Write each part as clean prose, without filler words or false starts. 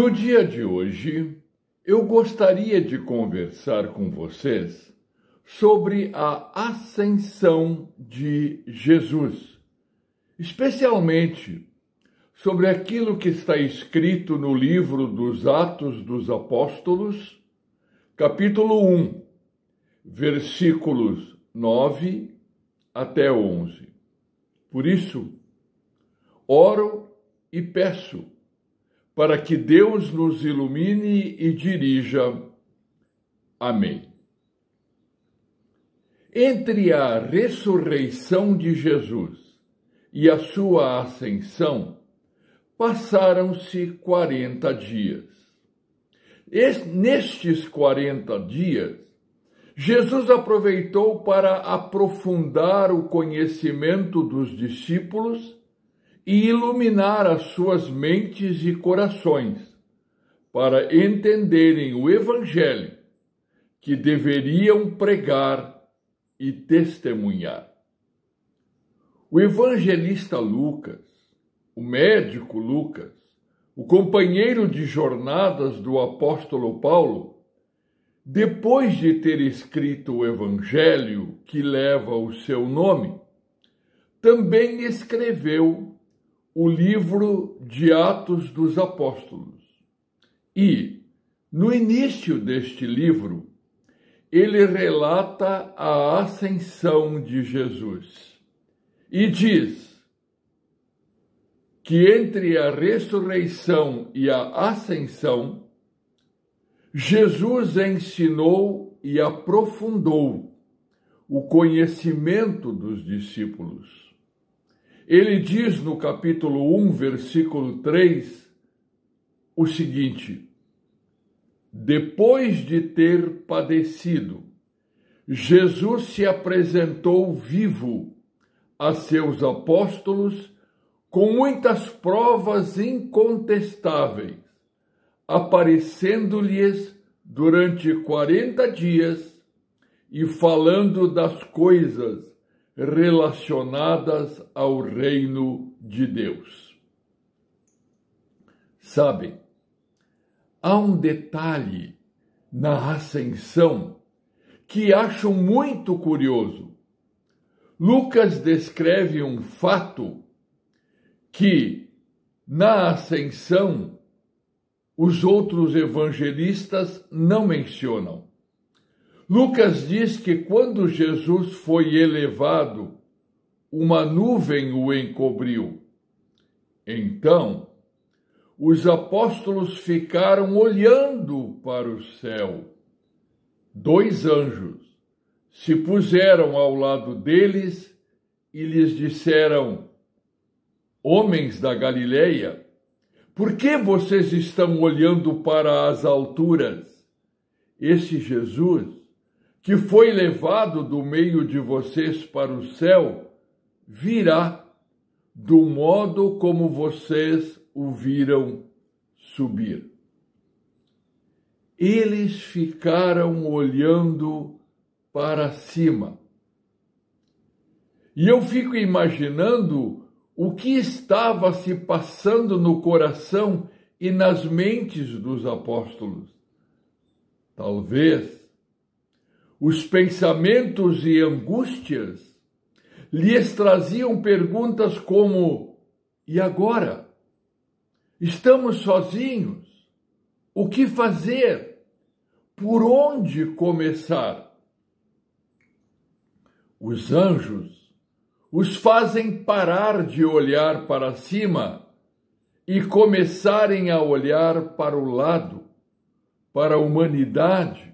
No dia de hoje, eu gostaria de conversar com vocês sobre a ascensão de Jesus, especialmente sobre aquilo que está escrito no livro dos Atos dos Apóstolos, capítulo 1, versículos 9 até 11. Por isso, oro e peço para que Deus nos ilumine e dirija. Amém. Entre a ressurreição de Jesus e a sua ascensão, passaram-se 40 dias. Nestes 40 dias, Jesus aproveitou para aprofundar o conhecimento dos discípulos e iluminar as suas mentes e corações para entenderem o Evangelho que deveriam pregar e testemunhar. O evangelista Lucas, o médico Lucas, o companheiro de jornadas do apóstolo Paulo, depois de ter escrito o Evangelho que leva o seu nome, também escreveu o livro de Atos dos Apóstolos. E, no início deste livro, ele relata a ascensão de Jesus e diz que entre a ressurreição e a ascensão, Jesus ensinou e aprofundou o conhecimento dos discípulos. Ele diz no capítulo 1, versículo 3, o seguinte: depois de ter padecido, Jesus se apresentou vivo a seus apóstolos com muitas provas incontestáveis, aparecendo-lhes durante 40 dias e falando das coisas relacionadas ao reino de Deus. Sabem, há um detalhe na ascensão que acho muito curioso. Lucas descreve um fato que, na ascensão, os outros evangelistas não mencionam. Lucas diz que quando Jesus foi elevado, uma nuvem o encobriu. Então, os apóstolos ficaram olhando para o céu. 2 anjos se puseram ao lado deles e lhes disseram: homens da Galileia, por que vocês estão olhando para as alturas? Esse Jesus, que foi levado do meio de vocês para o céu, virá do modo como vocês o viram subir. Eles ficaram olhando para cima. E eu fico imaginando o que estava se passando no coração e nas mentes dos apóstolos. Talvez os pensamentos e angústias lhes traziam perguntas como: e agora? Estamos sozinhos? O que fazer? Por onde começar? Os anjos os fazem parar de olhar para cima e começarem a olhar para o lado, para a humanidade,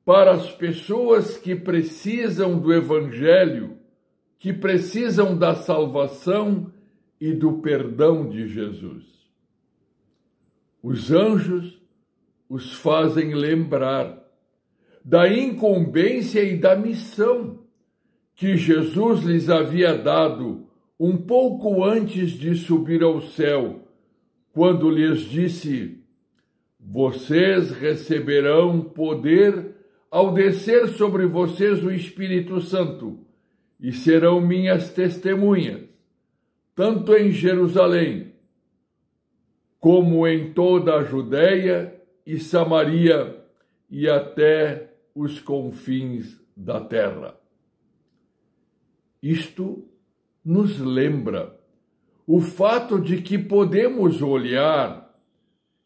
para as pessoas que precisam do Evangelho, que precisam da salvação e do perdão de Jesus. Os anjos os fazem lembrar da incumbência e da missão que Jesus lhes havia dado um pouco antes de subir ao céu, quando lhes disse: vocês receberão poder ao descer sobre vocês o Espírito Santo, e serão minhas testemunhas, tanto em Jerusalém, como em toda a Judéia e Samaria e até os confins da terra. Isto nos lembra o fato de que podemos olhar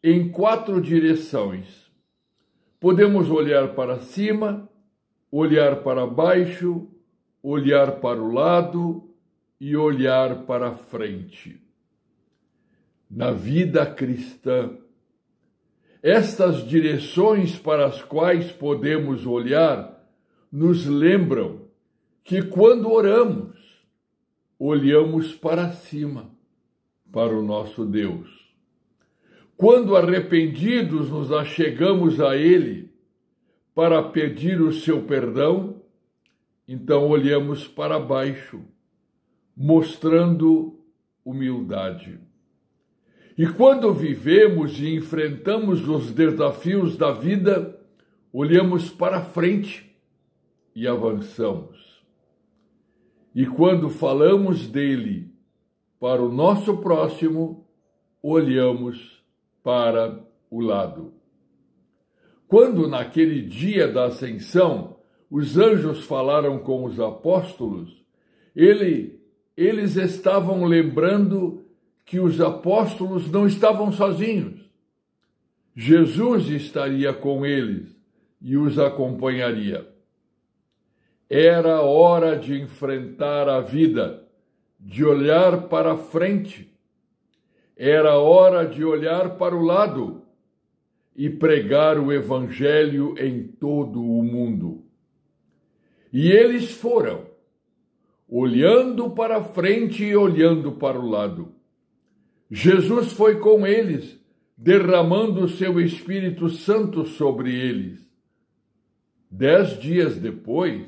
em 4 direções. Podemos olhar para cima, olhar para baixo, olhar para o lado e olhar para a frente. Na vida cristã, estas direções para as quais podemos olhar nos lembram que quando oramos, olhamos para cima, para o nosso Deus. Quando arrependidos nos achegamos a Ele para pedir o seu perdão, então olhamos para baixo, mostrando humildade. E quando vivemos e enfrentamos os desafios da vida, olhamos para frente e avançamos. E quando falamos dele para o nosso próximo, olhamos para o lado. Quando naquele dia da ascensão os anjos falaram com os apóstolos, eles estavam lembrando que os apóstolos não estavam sozinhos. Jesus estaria com eles e os acompanharia. Era hora de enfrentar a vida, de olhar para frente. Era hora de olhar para o lado e pregar o Evangelho em todo o mundo. E eles foram, olhando para frente e olhando para o lado. Jesus foi com eles, derramando o seu Espírito Santo sobre eles. 10 dias depois,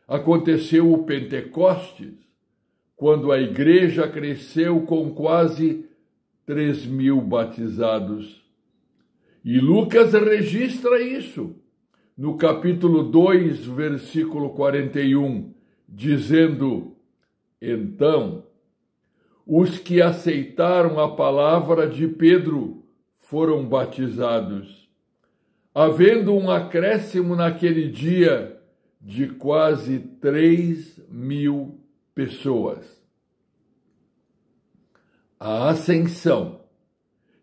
aconteceu o Pentecostes, quando a igreja cresceu com quase 3.000 batizados. E Lucas registra isso no capítulo 2, versículo 41, dizendo: então, os que aceitaram a palavra de Pedro foram batizados, havendo um acréscimo naquele dia de quase 3.000 pessoas. A ascensão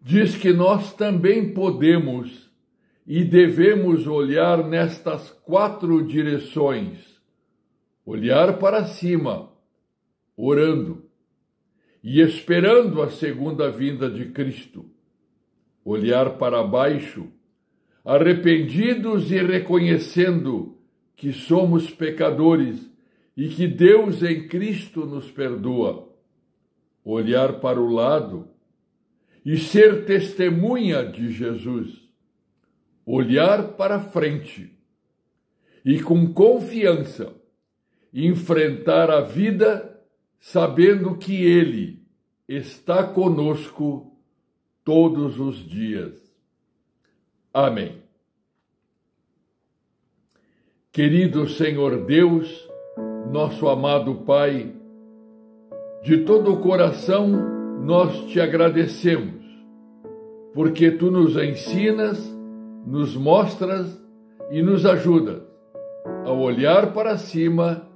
diz que nós também podemos e devemos olhar nestas 4 direções. Olhar para cima, orando e esperando a segunda vinda de Cristo. Olhar para baixo, arrependidos e reconhecendo que somos pecadores e que Deus em Cristo nos perdoa. Olhar para o lado e ser testemunha de Jesus. Olhar para frente e com confiança enfrentar a vida sabendo que Ele está conosco todos os dias. Amém. Querido Senhor Deus, nosso amado Pai, de todo o coração nós te agradecemos, porque tu nos ensinas, nos mostras e nos ajudas a olhar para cima,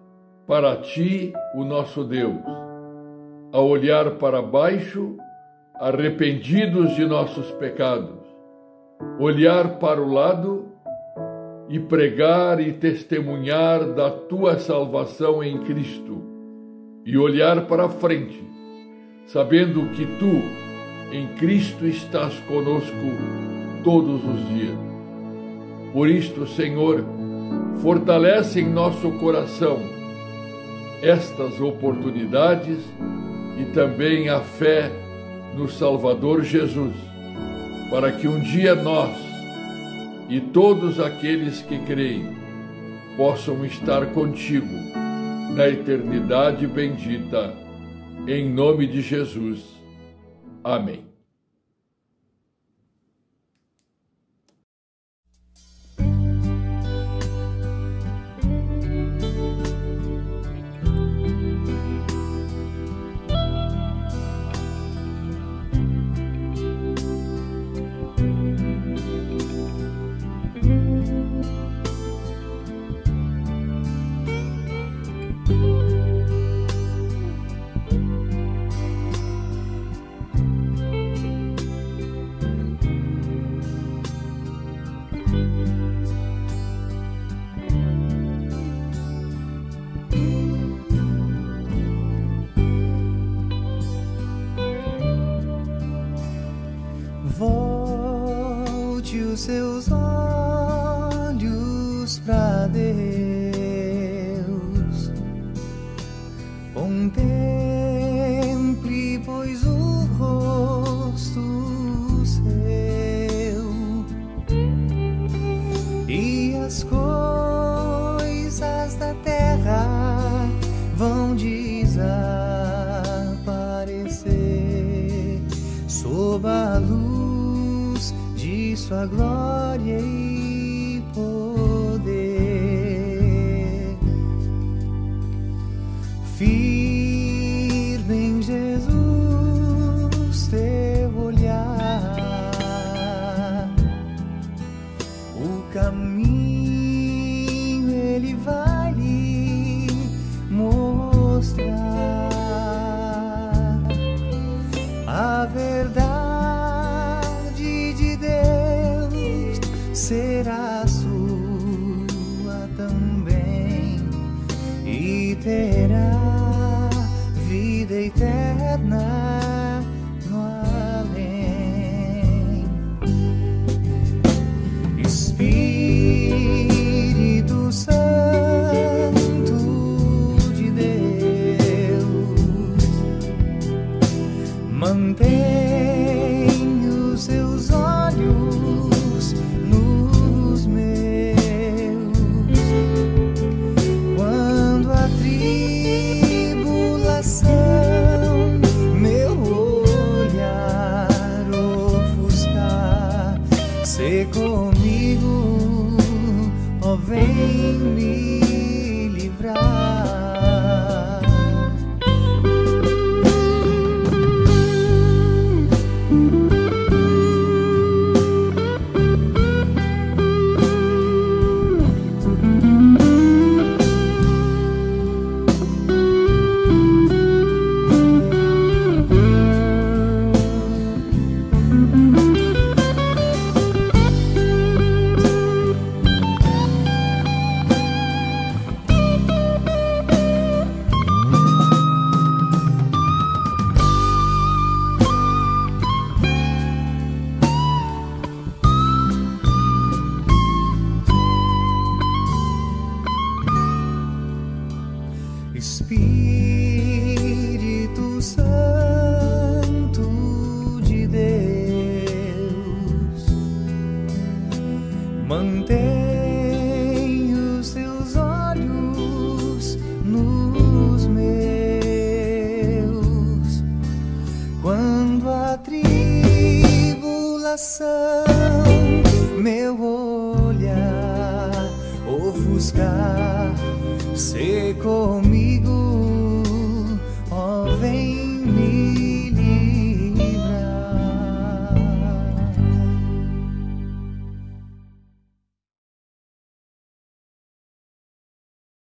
para ti, o nosso Deus, a olhar para baixo, arrependidos de nossos pecados, olhar para o lado e pregar e testemunhar da tua salvação em Cristo, e olhar para frente, sabendo que tu, em Cristo, estás conosco todos os dias. Por isto, Senhor, fortalece em nosso coração estas oportunidades e também a fé no Salvador Jesus, para que um dia nós e todos aqueles que creem possam estar contigo na eternidade bendita, em nome de Jesus. Amém. e as coisas da terra vão desaparecer sob a luz de sua glória e poder. Firme em Jesus teu olhar, o caminho Ele vai lhe mostrar. A verdade de Deus será sua também, e terá vida eterna no além. Espírito Santo de Deus, mantém os seus olhos nos meus. Quando a tribulação meu olhar ofuscar, sê comigo, ó, vem me livrar. Espírito Santo de Deus, mantém os seus olhos nos meus. Quando a tribulação meu olhar ofuscar, sê comigo,